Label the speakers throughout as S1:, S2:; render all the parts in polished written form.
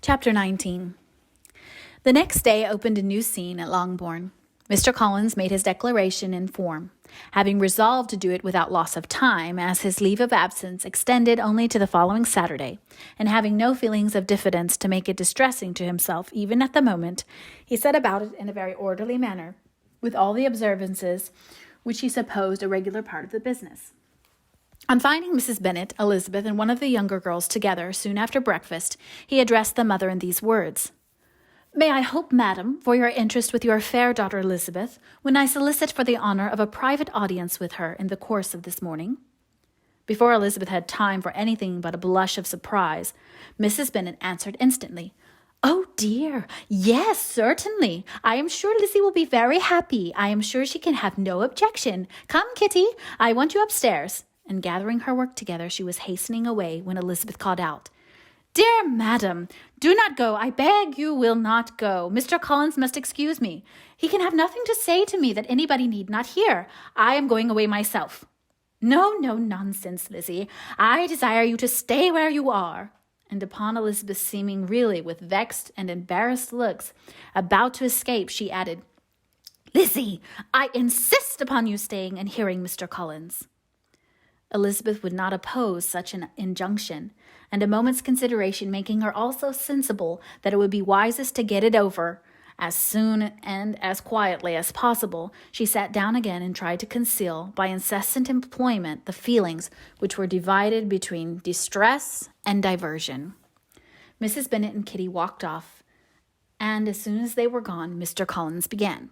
S1: Chapter 19. The next day opened a new scene at Longbourn. Mr. Collins made his declaration in form, having resolved to do it without loss of time, as his leave of absence extended only to the following Saturday, and having no feelings of diffidence to make it distressing to himself even at the moment, he set about it in a very orderly manner, with all the observances which he supposed a regular part of the business. On finding Mrs. Bennet, Elizabeth, and one of the younger girls together soon after breakfast, he addressed the mother in these words: "May I hope, madam, for your interest with your fair daughter Elizabeth, when I solicit for the honour of a private audience with her in the course of this morning?" Before Elizabeth had time for anything but a blush of surprise, Mrs. Bennet answered instantly, "Oh dear, yes, certainly. I am sure Lizzie will be very happy. I am sure she can have no objection. Come, Kitty, I want you upstairs." And gathering her work together, she was hastening away when Elizabeth called out, "Dear madam, do not go. I beg you will not go. Mr. Collins must excuse me. He can have nothing to say to me that anybody need not hear. I am going away myself." No, nonsense, Lizzie. I desire you to stay where you are." And upon Elizabeth seeming really with vexed and embarrassed looks about to escape, she added, "Lizzie, I insist upon you staying and hearing Mr. Collins." Elizabeth would not oppose such an injunction, and a moment's consideration making her also sensible that it would be wisest to get it over as soon and as quietly as possible, she sat down again and tried to conceal by incessant employment the feelings which were divided between distress and diversion. Mrs. Bennet and Kitty walked off, and as soon as they were gone, Mr. Collins began.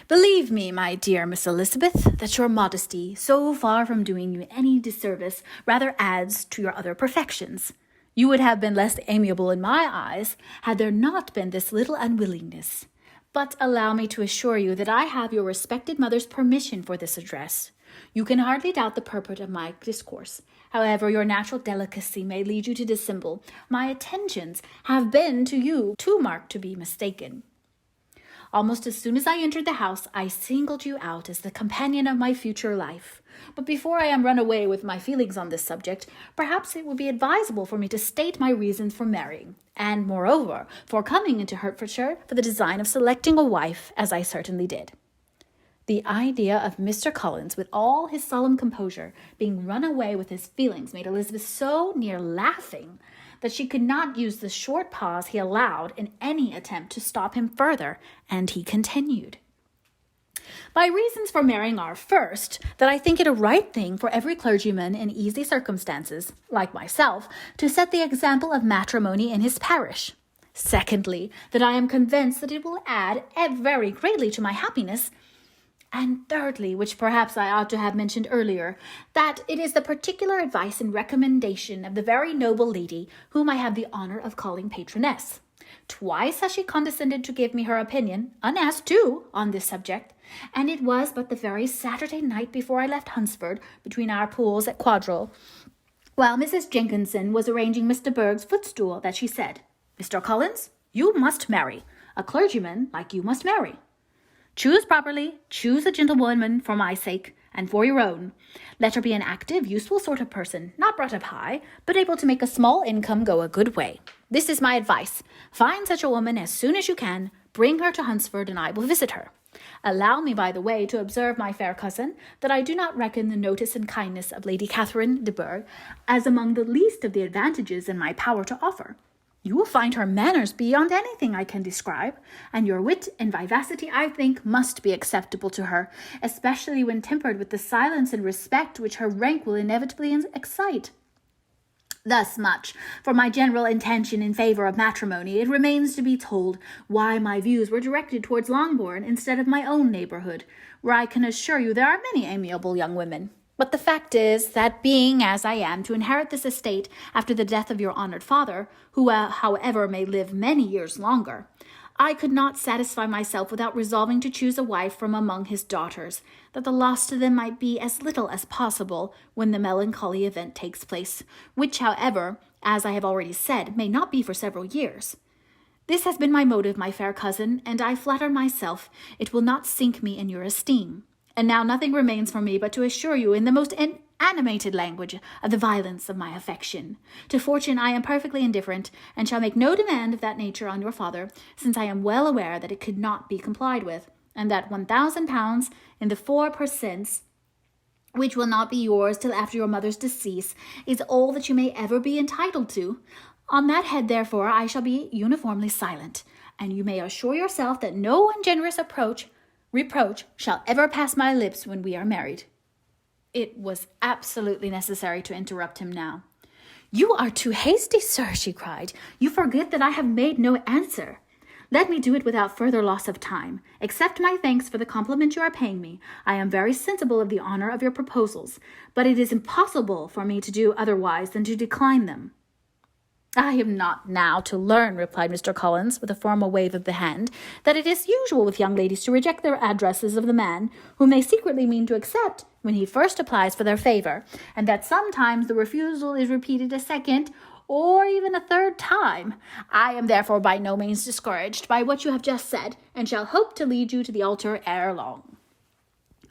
S1: "Believe me, my dear Miss Elizabeth, that your modesty, so far from doing you any disservice, rather adds to your other perfections. You would have been less amiable in my eyes, had there not been this little unwillingness. But allow me to assure you that I have your respected mother's permission for this address. You can hardly doubt the purport of my discourse. However your natural delicacy may lead you to dissemble, my attentions have been to you too marked to be mistaken. Almost as soon as I entered the house, I singled you out as the companion of my future life. But before I am run away with my feelings on this subject, perhaps it would be advisable for me to state my reasons for marrying, and, moreover, for coming into Hertfordshire for the design of selecting a wife, as I certainly did." The idea of Mr. Collins, with all his solemn composure, being run away with his feelings made Elizabeth so near laughing that she could not use the short pause he allowed in any attempt to stop him further, and he continued. "My reasons for marrying are, first, that I think it a right thing for every clergyman in easy circumstances, like myself, to set the example of matrimony in his parish. Secondly, that I am convinced that it will add very greatly to my happiness. And thirdly, which perhaps I ought to have mentioned earlier, that it is the particular advice and recommendation of the very noble lady whom I have the honour of calling patroness. Twice has she condescended to give me her opinion, unasked too, on this subject, and it was but the very Saturday night before I left Hunsford, between our pools at Quadrille, while Mrs. Jenkinson was arranging Miss de Bourgh's footstool, that she said, 'Mr. Collins, you must marry. A clergyman like you must marry. Choose properly, choose a gentlewoman for my sake, and for your own. Let her be an active, useful sort of person, not brought up high, but able to make a small income go a good way. This is my advice. Find such a woman as soon as you can, bring her to Hunsford, and I will visit her. Allow me, by the way, to observe, my fair cousin, that I do not reckon the notice and kindness of Lady Catherine de Bourgh as among the least of the advantages in my power to offer. You will find her manners beyond anything I can describe, and your wit and vivacity, I think, must be acceptable to her, especially when tempered with the silence and respect which her rank will inevitably excite. Thus much for my general intention in favour of matrimony. It remains to be told why my views were directed towards Longbourn instead of my own neighbourhood, where I can assure you there are many amiable young women. But the fact is, that being, as I am, to inherit this estate after the death of your honoured father, who, however, may live many years longer, I could not satisfy myself without resolving to choose a wife from among his daughters, that the loss to them might be as little as possible when the melancholy event takes place, which, however, as I have already said, may not be for several years. This has been my motive, my fair cousin, and I flatter myself it will not sink me in your esteem. And now nothing remains for me but to assure you in the most animated language of the violence of my affection. To fortune I am perfectly indifferent, and shall make no demand of that nature on your father, since I am well aware that it could not be complied with, and that 1,000 pounds in the 4 per cents, which will not be yours till after your mother's decease, is all that you may ever be entitled to. On that head, therefore, I shall be uniformly silent, and you may assure yourself that no ungenerous reproach shall ever pass my lips when we are married. It was absolutely necessary to interrupt him now. "You are too hasty, sir," she cried. "You forget that I have made no answer. Let me do it without further loss of time. Accept my thanks for the compliment you are paying me. I am very sensible of the honor of your proposals, but it is impossible for me to do otherwise than to decline them." "I am not now to learn," replied Mr. Collins, with a formal wave of the hand, "that it is usual with young ladies to reject their addresses of the man whom they secretly mean to accept when he first applies for their favor, and that sometimes the refusal is repeated a second or even a third time. I am therefore by no means discouraged by what you have just said, and shall hope to lead you to the altar ere long."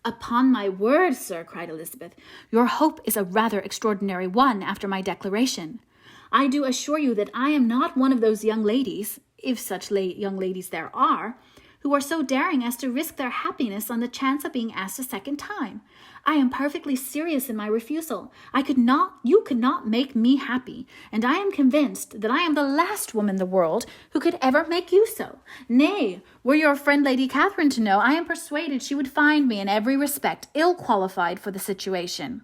S1: "Upon my word, sir," cried Elizabeth, "your hope is a rather extraordinary one after my declaration. I do assure you that I am not one of those young ladies, if such young ladies there are, who are so daring as to risk their happiness on the chance of being asked a second time. I am perfectly serious in my refusal. You could not make me happy, and I am convinced that I am the last woman in the world who could ever make you so. Nay, were your friend Lady Catherine to know, I am persuaded she would find me in every respect ill qualified for the situation."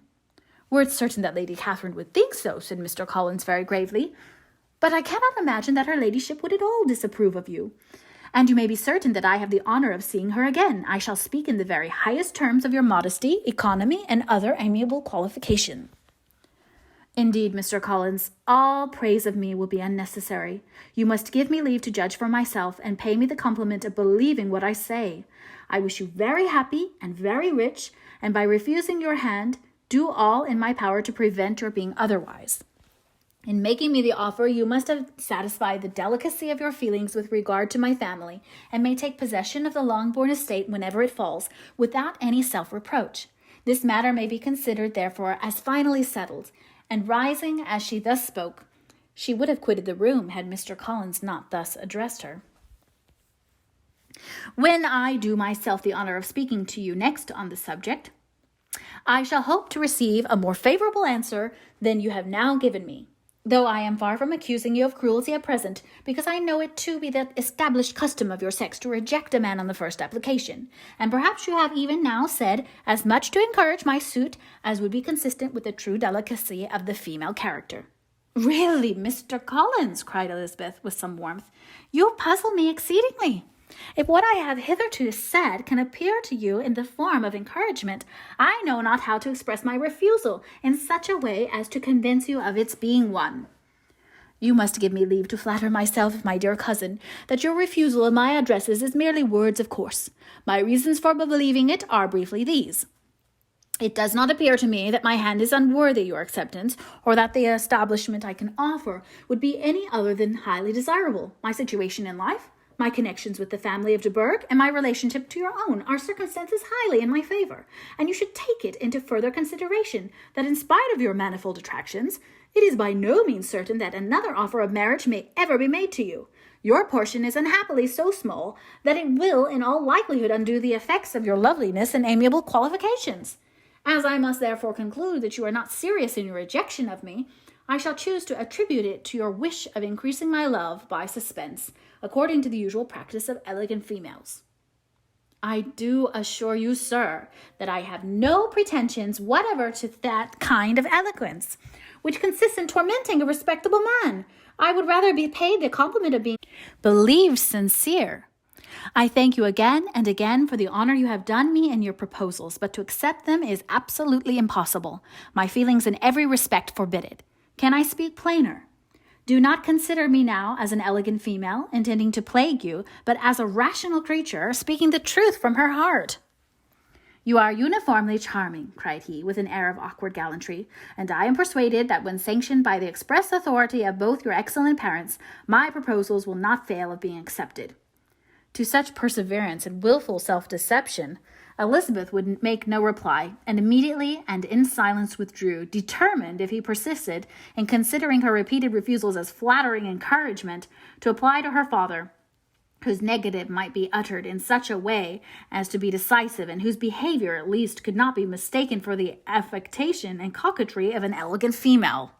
S1: "Were it certain that Lady Catherine would think so," said Mr. Collins very gravely, "but I cannot imagine that her ladyship would at all disapprove of you. And you may be certain that I have the honor of seeing her again. I shall speak in the very highest terms of your modesty, economy, and other amiable qualification." "Indeed, Mr. Collins, all praise of me will be unnecessary. You must give me leave to judge for myself, and pay me the compliment of believing what I say. I wish you very happy and very rich, and by refusing your hand, do all in my power to prevent your being otherwise. In making me the offer, you must have satisfied the delicacy of your feelings with regard to my family, and may take possession of the long-born estate whenever it falls, without any self-reproach. This matter may be considered, therefore, as finally settled." And rising as she thus spoke, she would have quitted the room had Mr. Collins not thus addressed her. "When I do myself the honor of speaking to you next on the subject, I shall hope to receive a more favorable answer than you have now given me, though I am far from accusing you of cruelty at present, because I know it to be the established custom of your sex to reject a man on the first application, and perhaps you have even now said as much to encourage my suit as would be consistent with the true delicacy of the female character." "Really, Mr. Collins," cried Elizabeth with some warmth, "you puzzle me exceedingly. If what I have hitherto said can appear to you in the form of encouragement, I know not how to express my refusal in such a way as to convince you of its being one. You must give me leave to flatter myself, my dear cousin, that your refusal of my addresses is merely words of course. My reasons for believing it are briefly these. It does not appear to me that my hand is unworthy your acceptance, or that the establishment I can offer would be any other than highly desirable. My situation in life, my connections with the family of de Bourgh, and my relationship to your own are circumstances highly in my favor, and you should take it into further consideration that in spite of your manifold attractions, it is by no means certain that another offer of marriage may ever be made to you. Your portion is unhappily so small that it will in all likelihood undo the effects of your loveliness and amiable qualifications. As I must therefore conclude that you are not serious in your rejection of me, I shall choose to attribute it to your wish of increasing my love by suspense, according to the usual practice of elegant females. I do assure you, sir, that I have no pretensions whatever to that kind of eloquence, which consists in tormenting a respectable man. I would rather be paid the compliment of being believed sincere. I thank you again and again for the honor you have done me in your proposals, but to accept them is absolutely impossible. My feelings in every respect forbid it. Can I speak plainer? Do not consider me now as an elegant female, intending to plague you, but as a rational creature, speaking the truth from her heart. You are uniformly charming, cried he, with an air of awkward gallantry, and I am persuaded that when sanctioned by the express authority of both your excellent parents, my proposals will not fail of being accepted. To such perseverance and wilful self-deception, Elizabeth would make no reply, and immediately and in silence withdrew, determined, if he persisted in considering her repeated refusals as flattering encouragement, to apply to her father, whose negative might be uttered in such a way as to be decisive, and whose behavior, at least, could not be mistaken for the affectation and coquetry of an elegant female.